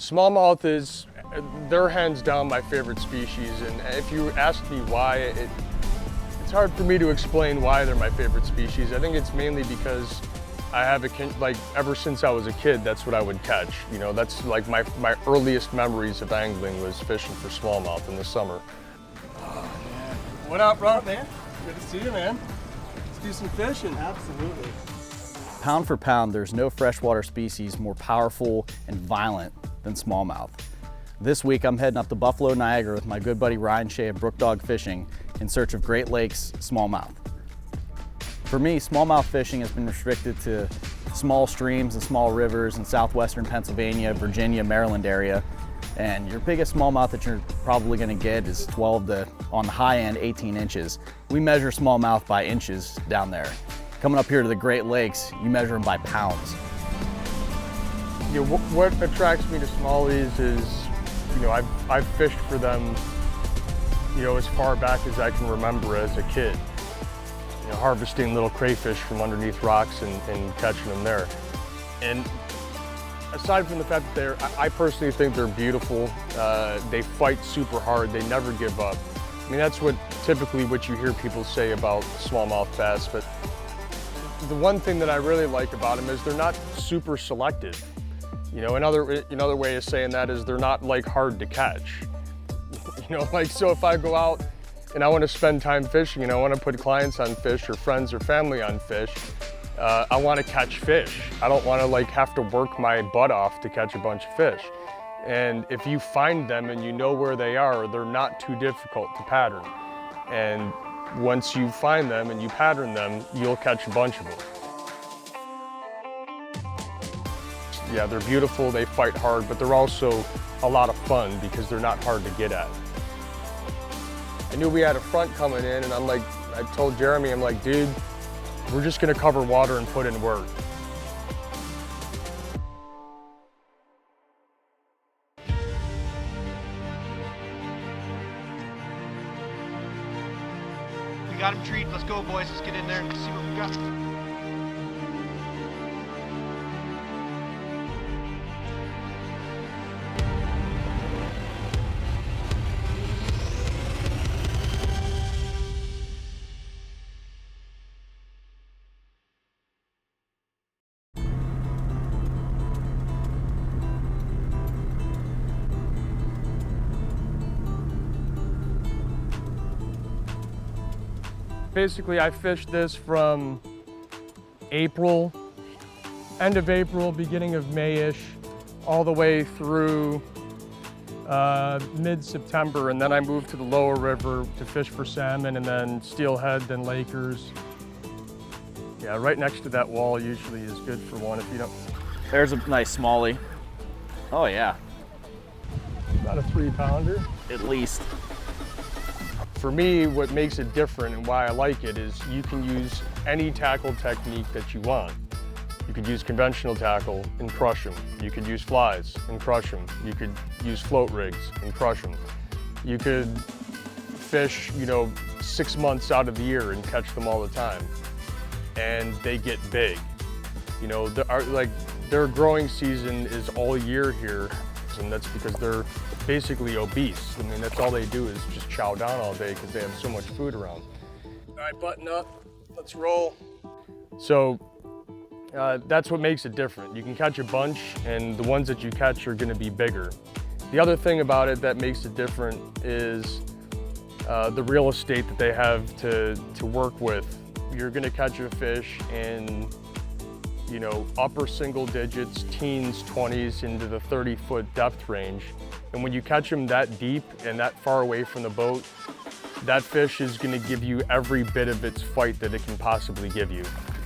Smallmouth they're hands down my favorite species, and if you ask me why, it's hard for me to explain why they're my favorite species. I think it's mainly because I have ever since I was a kid, that's what I would catch. You know, that's like my earliest memories of angling was fishing for smallmouth in the summer. Oh, man. What up, bro, man? Good to see you, man. Let's do some fishing. Absolutely. Pound for pound, there's no freshwater species more powerful and violent than smallmouth. This week, I'm heading up to Buffalo, Niagara with my good buddy Ryan Shea of Brookdog Fishing in search of Great Lakes smallmouth. For me, smallmouth fishing has been restricted to small streams and small rivers in southwestern Pennsylvania, Virginia, Maryland area. And your biggest smallmouth that you're probably gonna get is 12 to, on the high end, 18 inches. We measure smallmouth by inches down there. Coming up here to the Great Lakes, you measure them by pounds. You know, what attracts me to smallies is, you know, I've fished for them, you know, as far back as I can remember as a kid. You know, harvesting little crayfish from underneath rocks and catching them there. And aside from the fact that I personally think they're beautiful. They fight super hard, they never give up. I mean, that's typically what you hear people say about smallmouth bass, but the one thing that I really like about them is they're not super selective. You know, another way of saying that is they're not like hard to catch. You know, like, so if I go out and I want to spend time fishing and I want to put clients on fish or friends or family on fish, I want to catch fish. I don't want to like have to work my butt off to catch a bunch of fish. And if you find them and you know where they are, they're not too difficult to pattern. And once you find them and you pattern them, you'll catch a bunch of them. Yeah, they're beautiful, they fight hard, but they're also a lot of fun because they're not hard to get at. I knew we had a front coming in, and I told Jeremy, I'm like, dude, we're just gonna cover water and put in work. We got him treed. Let's go, boys. Let's get in there and see what we got. Basically, I fished this from April, end of April, beginning of May-ish, all the way through mid-September, and then I moved to the lower river to fish for salmon, and then steelhead, then Lakers. Yeah, right next to that wall usually is good for one if you don't. There's a nice smallie. Oh yeah. About a 3-pounder. At least. For me, what makes it different and why I like it is you can use any tackle technique that you want. You could use conventional tackle and crush them. You could use flies and crush them. You could use float rigs and crush them. You could fish, you know, 6 months out of the year and catch them all the time. And they get big. You know, their growing season is all year here, and that's because they're basically obese. I mean, that's all they do is just chow down all day because they have so much food around. All right, button up, let's roll. So that's what makes it different. You can catch a bunch, and the ones that you catch are gonna be bigger. The other thing about it that makes it different is the real estate that they have to work with. You're gonna catch a fish in, you know, upper single digits, teens, 20s, into the 30-foot depth range. And when you catch them that deep and that far away from the boat, that fish is gonna give you every bit of its fight that it can possibly give you.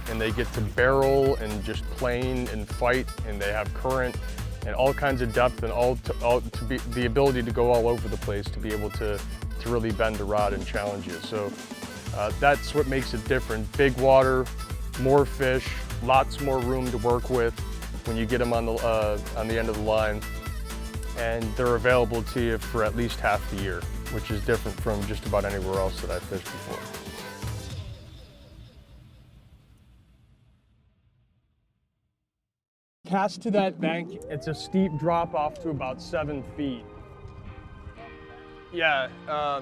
And they get to barrel and just plane and fight, and they have current and all kinds of depth and the ability to go all over the place to be able to really bend the rod and challenge you. So that's what makes it different. Big water, more fish, lots more room to work with when you get them on the end of the line. And they're available to you for at least half the year, which is different from just about anywhere else that I've fished before. cast to that bank. It's a steep drop off to about 7 feet. Yeah,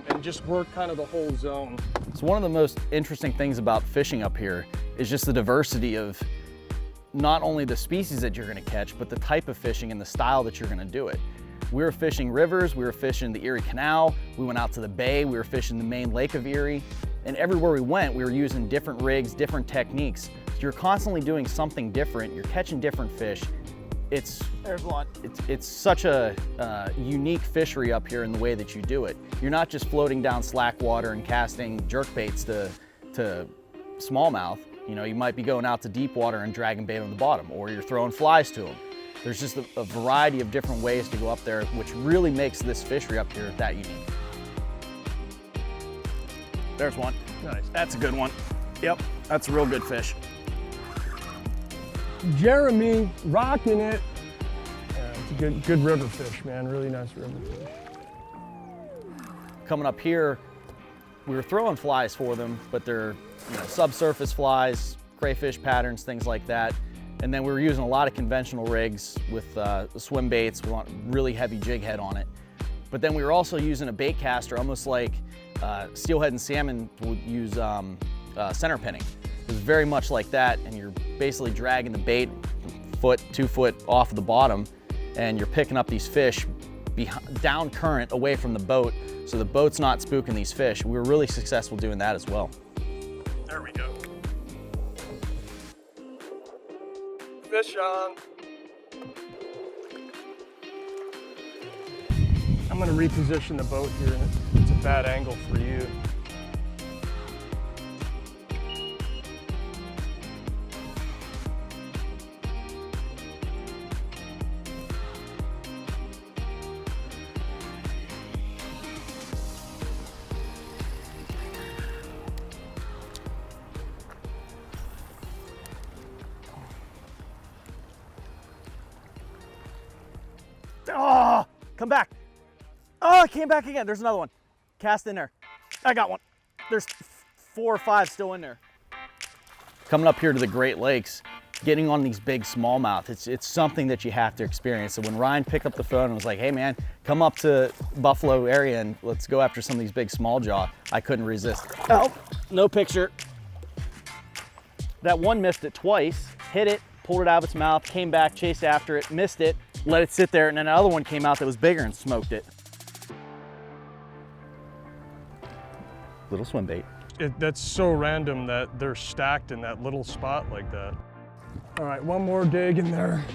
and just work kind of the whole zone. So one of the most interesting things about fishing up here is just the diversity of not only the species that you're gonna catch, but the type of fishing and the style that you're gonna do it. We were fishing rivers, we were fishing the Erie Canal, we went out to the bay, we were fishing the main lake of Erie, and everywhere we went, we were using different rigs, different techniques. So you're constantly doing something different, you're catching different fish. There's one. It's such a unique fishery up here in the way that you do it. You're not just floating down slack water and casting jerk baits to smallmouth. You know, you might be going out to deep water and dragging bait on the bottom, or you're throwing flies to them. There's just a variety of different ways to go up there, which really makes this fishery up here that unique. There's one. Nice. That's a good one. Yep, that's a real good fish. Jeremy rocking it. Yeah, it's a good river fish, man. Really nice river fish. Coming up here, we were throwing flies for them, but they're subsurface flies, crayfish patterns, things like that. And then we were using a lot of conventional rigs with swim baits. We want really heavy jig head on it. But then we were also using a bait caster, almost like steelhead and salmon would use center pinning. It was very much like that, and you're basically dragging the bait 2 foot off of the bottom, and you're picking up these fish down current away from the boat, so the boat's not spooking these fish. We were really successful doing that as well. There we go. Fish on. I'm gonna reposition the boat here, and it's a bad angle for you. Oh, come back. Oh, it came back again. There's another one. Cast in there. I got one. There's 4 or 5 still in there. Coming up here to the Great Lakes, getting on these big smallmouth, it's something that you have to experience. So when Ryan picked up the phone and was like, hey man, come up to Buffalo area and let's go after some of these big small jaw, I couldn't resist. Oh, no picture. That one missed it twice, hit it, pulled it out of its mouth, came back, chased after it, missed it, let it sit there, and then another one came out that was bigger and smoked it. Little swim bait. That's so random that they're stacked in that little spot like that. All right, one more dig in there.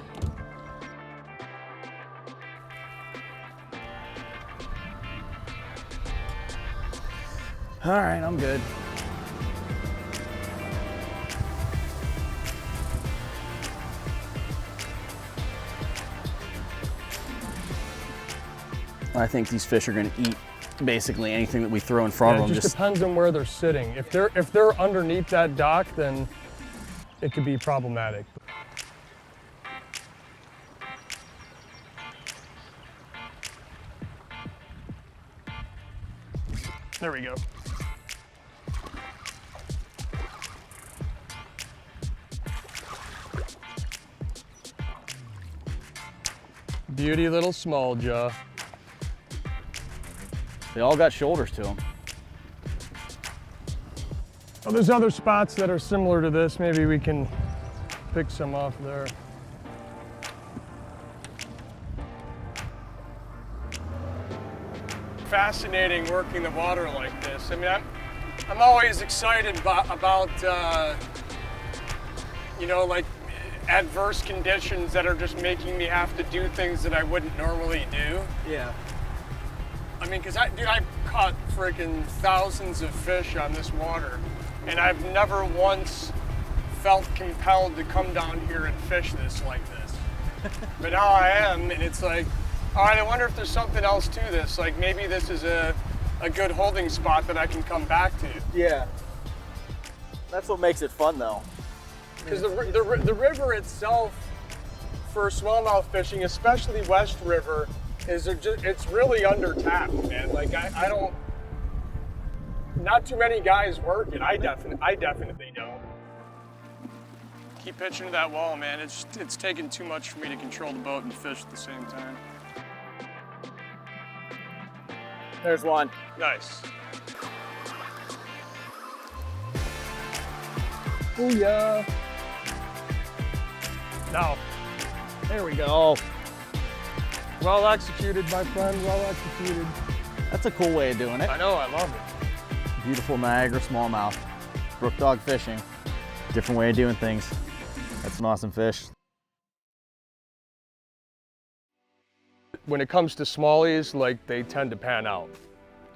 All right, I'm good. I think these fish are going to eat basically anything that we throw in front of them. It just depends on where they're sitting. If they're underneath that dock, then it could be problematic. There we go. Beauty little small jaw. They all got shoulders to them. Well, there's other spots that are similar to this. Maybe we can pick some off there. Fascinating working the water like this. I mean, I'm always excited about you know, like adverse conditions that are just making me have to do things that I wouldn't normally do. Yeah. I mean, because I've caught freaking thousands of fish on this water, and I've never once felt compelled to come down here and fish this like this. But now I am, and it's like, all right, I wonder if there's something else to this. Like maybe this is a good holding spot that I can come back to. Yeah. That's what makes it fun, though. Because the river itself, for smallmouth fishing, especially West River, it's really undertapped, man. Like I don't, not too many guys work it. I definitely don't. Keep pitching to that wall, man. It's taking too much for me to control the boat and fish at the same time. There's one. Nice. Oh yeah. Now, There we go. well executed, my friend, well executed. That's a cool way of doing it. I know, I love it. Beautiful Niagara smallmouth. Brookdog fishing. Different way of doing things. That's an awesome fish. When it comes to smallies, like, they tend to pan out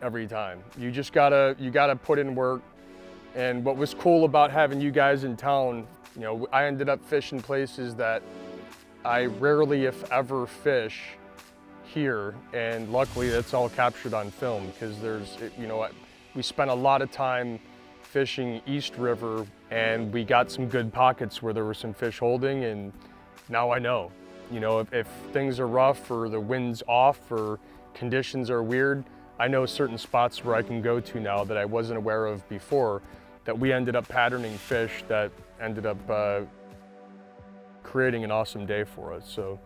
every time. You gotta put in work. And what was cool about having you guys in town, you know, I ended up fishing places that I rarely, if ever, fish here. And luckily that's all captured on film, because we spent a lot of time fishing East River, and we got some good pockets where there were some fish holding, and now I know. You know, if things are rough or the wind's off or conditions are weird, I know certain spots where I can go to now that I wasn't aware of before, that we ended up patterning fish that ended up creating an awesome day for us. So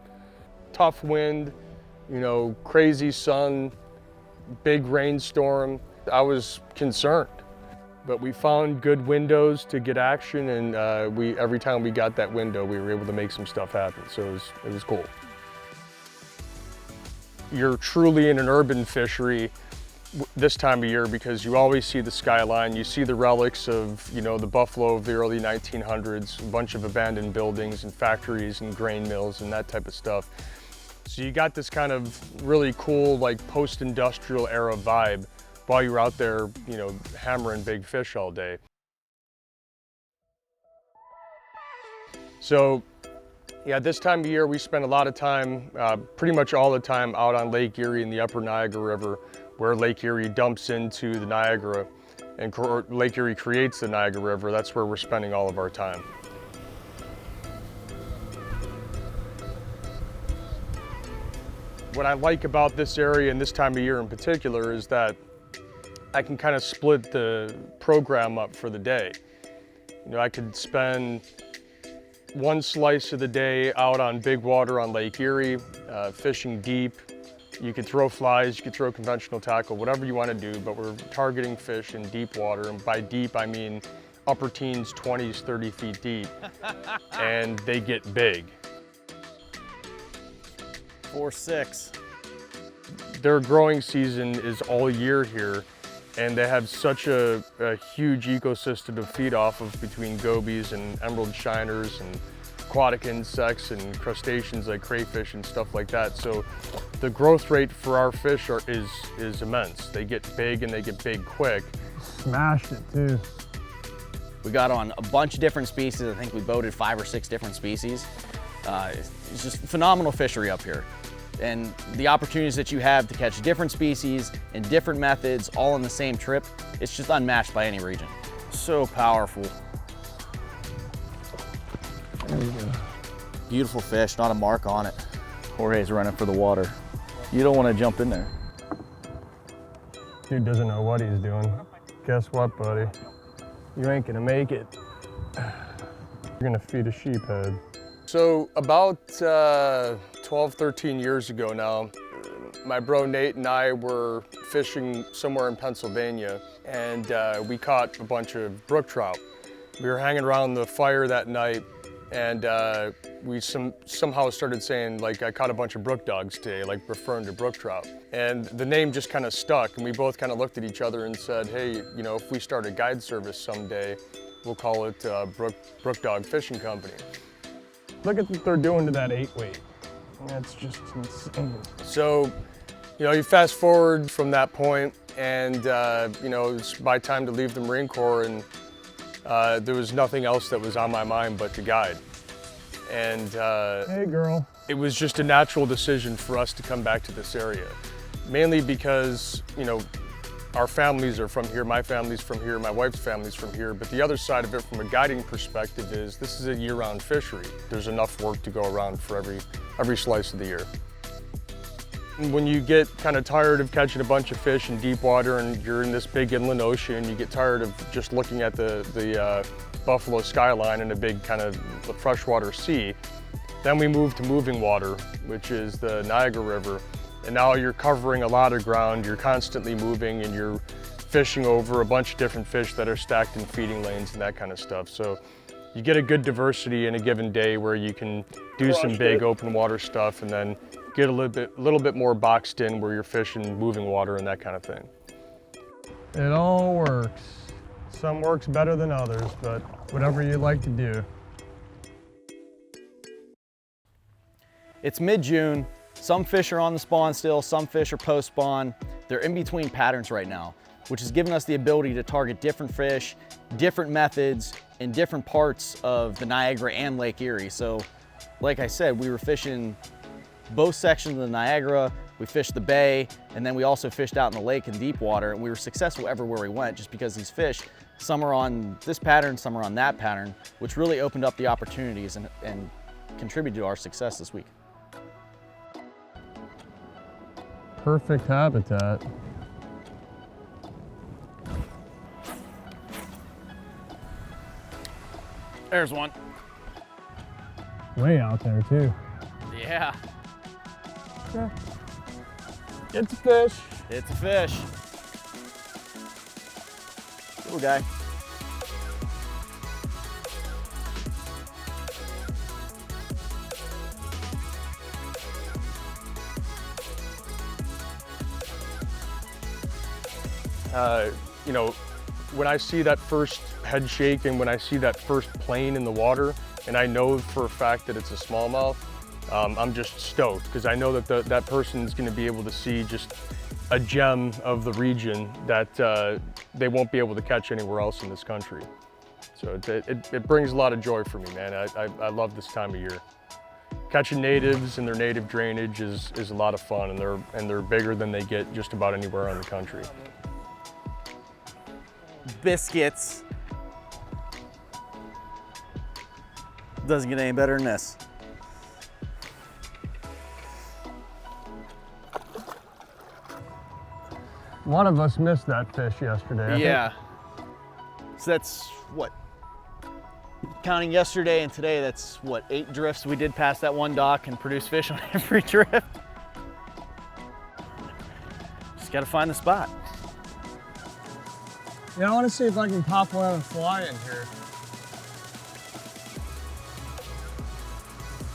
tough wind, you know, crazy sun, big rainstorm. I was concerned, but we found good windows to get action, and every time we got that window, we were able to make some stuff happen. So it was cool. You're truly in an urban fishery this time of year, because you always see the skyline, you see the relics of, you know, the buffalo of the early 1900s, a bunch of abandoned buildings and factories and grain mills and that type of stuff. So you got this kind of really cool, like, post-industrial era vibe while you're out there, you know, hammering big fish all day. So yeah, this time of year we spend a lot of time, pretty much all the time, out on Lake Erie in the upper Niagara River, where Lake Erie dumps into the Niagara, and Lake Erie creates the Niagara River. That's where we're spending all of our time. What I like about this area and this time of year in particular is that I can kind of split the program up for the day. You know, I could spend one slice of the day out on big water on Lake Erie, fishing deep. You could throw flies, you could throw conventional tackle, whatever you want to do, but we're targeting fish in deep water. And by deep, I mean upper teens, 20s, 30 feet deep. And they get big. 4-6. Their growing season is all year here, and they have such a huge ecosystem to feed off of, between gobies and emerald shiners and aquatic insects and crustaceans like crayfish and stuff like that. So the growth rate for our fish is immense. They get big, and they get big quick. Smashed it too. We got on a bunch of different species. I think we boated 5 or 6 different species. It's just phenomenal fishery up here. And the opportunities that you have to catch different species and different methods all on the same trip, it's just unmatched by any region. So powerful. There we go. Beautiful fish, not a mark on it. Jorge's running for the water. You don't want to jump in there. Dude doesn't know what he's doing. Guess what, buddy? You ain't gonna make it. You're gonna feed a sheephead. So about 12, 13 years ago now, my bro Nate and I were fishing somewhere in Pennsylvania, and we caught a bunch of brook trout. We were hanging around the fire that night, and we somehow started saying, like, I caught a bunch of brook dogs today, like referring to brook trout. And the name just kind of stuck, and we both kind of looked at each other and said, hey, you know, if we start a guide service someday, we'll call it Brookdog Fishing Company. Look at what they're doing to that 8-weight. That's just insane. So, you know, you fast forward from that point, and you know, it's my time to leave the Marine Corps, and there was nothing else that was on my mind but to guide. And Hey girl. it was just a natural decision for us to come back to this area. Mainly because, you know, our families are from here, my family's from here, my wife's family's from here, but the other side of it from a guiding perspective is this is a year-round fishery. There's enough work to go around for every slice of the year. When you get kind of tired of catching a bunch of fish in deep water and you're in this big inland ocean, you get tired of just looking at the Buffalo skyline in a big kind of freshwater sea, then we moved to moving water, which is the Niagara River. And now you're covering a lot of ground, you're constantly moving, and you're fishing over a bunch of different fish that are stacked in feeding lanes and that kind of stuff. So you get a good diversity in a given day where you can do some big open water stuff and then get a little bit more boxed in where you're fishing moving water and that kind of thing. It all works. Some works better than others, but whatever you like to do. It's mid-June. Some fish are on the spawn still, some fish are post-spawn. They're in between patterns right now, which has given us the ability to target different fish, different methods, in different parts of the Niagara and Lake Erie. So, like I said, we were fishing both sections of the Niagara, we fished the bay, and then we also fished out in the lake in deep water, and we were successful everywhere we went just because these fish, some are on this pattern, some are on that pattern, which really opened up the opportunities and contributed to our success this week. Perfect habitat. There's one. Way out there too. Yeah. Yeah. It's a fish. It's a fish. Little guy. You know, when I see that first head shake and when I see that first plane in the water, and I know for a fact that it's a smallmouth, I'm just stoked because I know that that person's going to be able to see just a gem of the region that they won't be able to catch anywhere else in this country. So it brings a lot of joy for me, man. I love this time of year. Catching natives and their native drainage is a lot of fun, and they're bigger than they get just about anywhere in the country. Biscuits. Doesn't get any better than this. One of us missed that fish yesterday. I Yeah. So that's what? Counting yesterday and today, that's what, 8 drifts we did past that one dock and produce fish on every drift. Just gotta find the spot. Yeah, I want to see if I can pop one on a fly in here.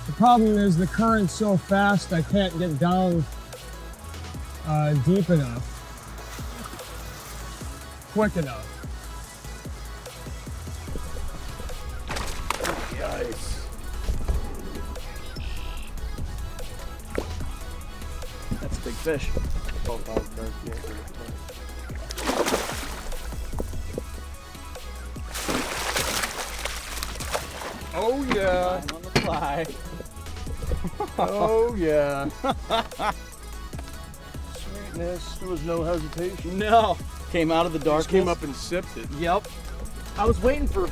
The problem is the current's so fast I can't get down deep enough, quick enough. Nice. That's a big fish. Oh yeah. On the fly. Oh yeah. Sweetness. There was no hesitation. No. Came out of the darkness. Just came up and sipped it. Yep. I was waiting for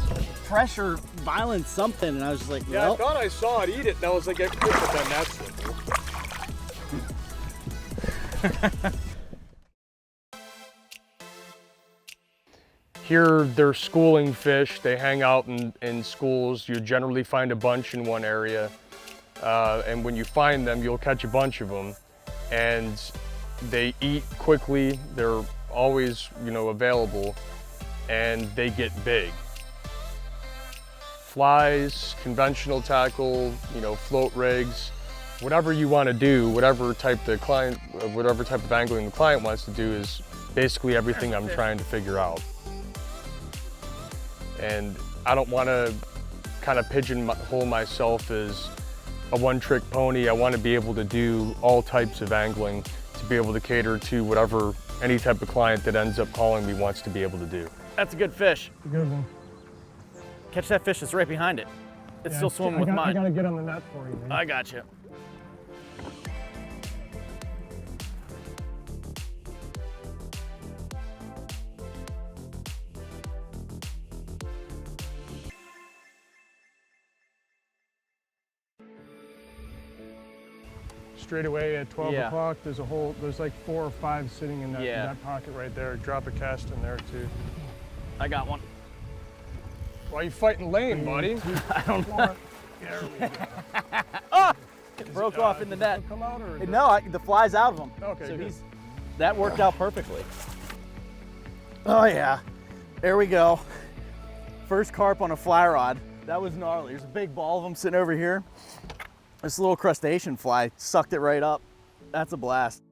pressure, violence, something, and I was just like, Yeah, well. I thought I saw it eat it, and I was like, I couldn't have done that simple. Here, they're schooling fish. They hang out in schools. You generally find a bunch in one area. And when you find them, you'll catch a bunch of them. And they eat quickly. They're always, you know, available. And they get big. Flies, conventional tackle, you know, float rigs, whatever you want to do, whatever type of angling the client wants to do is basically everything I'm trying to figure out. And I don't want to kind of pigeonhole myself as a one-trick pony. I want to be able to do all types of angling to be able to cater to any type of client that ends up calling me wants to be able to do. That's a good fish. Good one. Catch that fish that's right behind it. It's still swimming with I mine. gotta get on the net for you, man. I got you. straight away at 12 Yeah. o'clock, there's like 4 or 5 sitting in that pocket right there. Drop a cast in there too. I got one. Why are you fighting lane, buddy? I don't know. There we go. Oh! It broke off in the net. Come out or No, the fly's out of him. Okay, so good. that worked out perfectly. Oh yeah, there we go. First carp on a fly rod. That was gnarly. There's a big ball of them sitting over here. This little crustacean fly sucked it right up. That's a blast.